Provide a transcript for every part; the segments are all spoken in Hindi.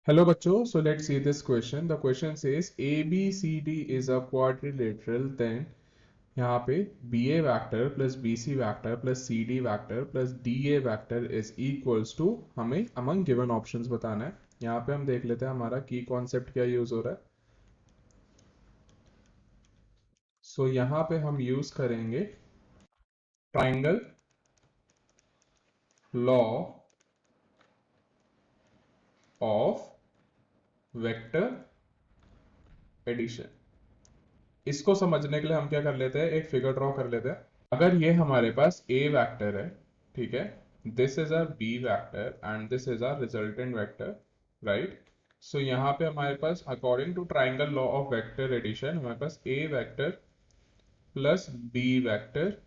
Hello bachcho, so let's see this question. The question says ABCD is a quadrilateral, then यहाँ पे BA vector plus BC vector plus CD vector plus DA vector is equals to हमें among given options बताना है। यहाँ पे हम देख लेते हैं हमारा की कॉन्सेप्ट क्या यूज हो रहा है। सो यहाँ पे हम यूज करेंगे triangle law of vector addition. इसको समझने के लिए हम क्या कर लेते हैं, एक फिगर ड्रॉ कर लेते हैं। अगर ये हमारे पास A वेक्टर है, ठीक है, this is our B vector and this is our resultant vector, right. So यहाँ पे हमारे पास according to triangle law of vector addition हमारे पास A vector plus B vector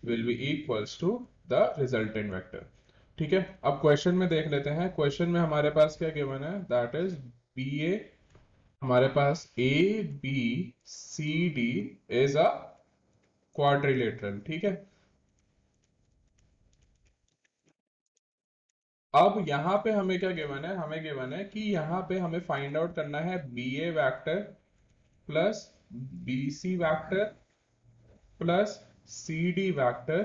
will be equals to the resultant vector. ठीक है, अब क्वेश्चन में देख लेते हैं। क्वेश्चन में हमारे पास क्या गिवन है, दैट इज BA, हमारे पास ABCD इज अ क्वाड्रिलेटरल। ठीक है, अब यहां पे हमें क्या गिवन है, हमें गिवन है कि यहां पे हमें फाइंड आउट करना है BA vector plus BC vector plus CD vector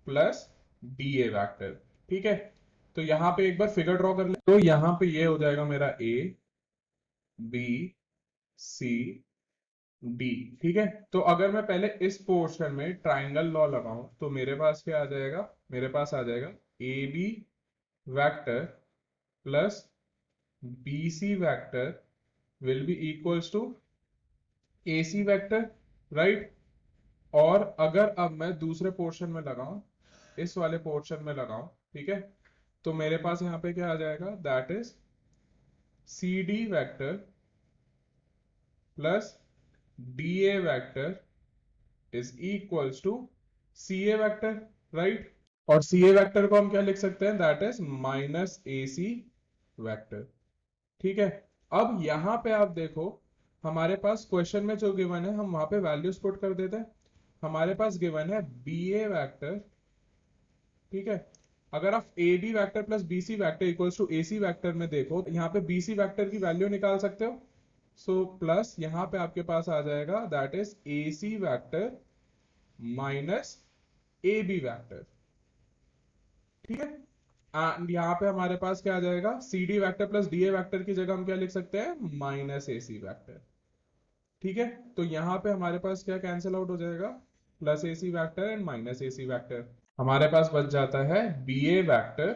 plus DA vector. ठीक है, तो यहां पे एक बार फिगर ड्रॉ कर ले, तो यहां पे ये हो जाएगा मेरा ABCD। ठीक है, तो अगर मैं पहले इस पोर्शन में ट्राइंगल लॉ लगाऊं तो मेरे पास क्या आ जाएगा, मेरे पास आ जाएगा AB vector plus BC vector will be equals to AC vector, right. और अगर अब मैं दूसरे पोर्शन में लगाऊं, इस वाले पोर्शन में लगाऊं, ठीक है, तो मेरे पास यहां पे क्या आ जाएगा, that is CD vector plus DA vector is equals to CA vector, right. और CA वेक्टर को हम क्या लिख सकते हैं, that is minus AC vector. ठीक है, अब यहां पे आप देखो, हमारे पास क्वेश्चन में जो गिवन है हम वहां पे वैल्यूज पुट कर देते हैं। हमारे पास गिवन है BA वेक्टर, ठीक है। अगर आप AB vector plus BC vector equals to AC vector में देखो, तो यहाँ पे BC वेक्टर की वैल्यू निकाल सकते हो। सो प्लस यहाँ पे आपके पास आ जाएगा, that is AC vector minus AB vector. ठीक है, एंड यहाँ पे हमारे पास क्या आ जाएगा, CD vector plus DA vector की जगह हम क्या लिख सकते हैं, माइनस AC वेक्टर। ठीक है, तो यहाँ पे हमारे पास क्या कैंसिल आउट हो जाएगा, plus AC vector and minus AC vector. हमारे पास बच जाता है BA vector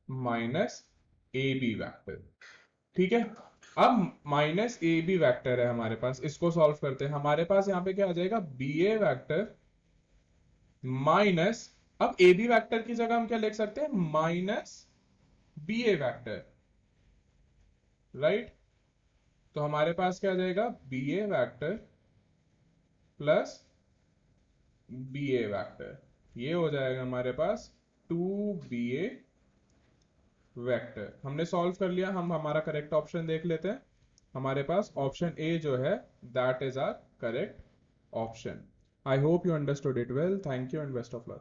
minus AB vector. ठीक है, अब माइनस AB वेक्टर है हमारे पास, इसको सॉल्व करते हैं। हमारे पास यहाँ पे क्या आ जाएगा, BA वेक्टर माइनस, अब AB वेक्टर की जगह हम क्या लिख सकते हैं, माइनस BA वेक्टर, राइट। तो हमारे पास क्या आ जाएगा, BA vector plus BA vector, ये हो जाएगा हमारे पास 2BA वेक्टर। हमने सॉल्व कर लिया, हम हमारा करेक्ट ऑप्शन देख लेते हैं। हमारे पास ऑप्शन ए जो है, that is our correct option. I hope you understood it well. Thank you and best of luck.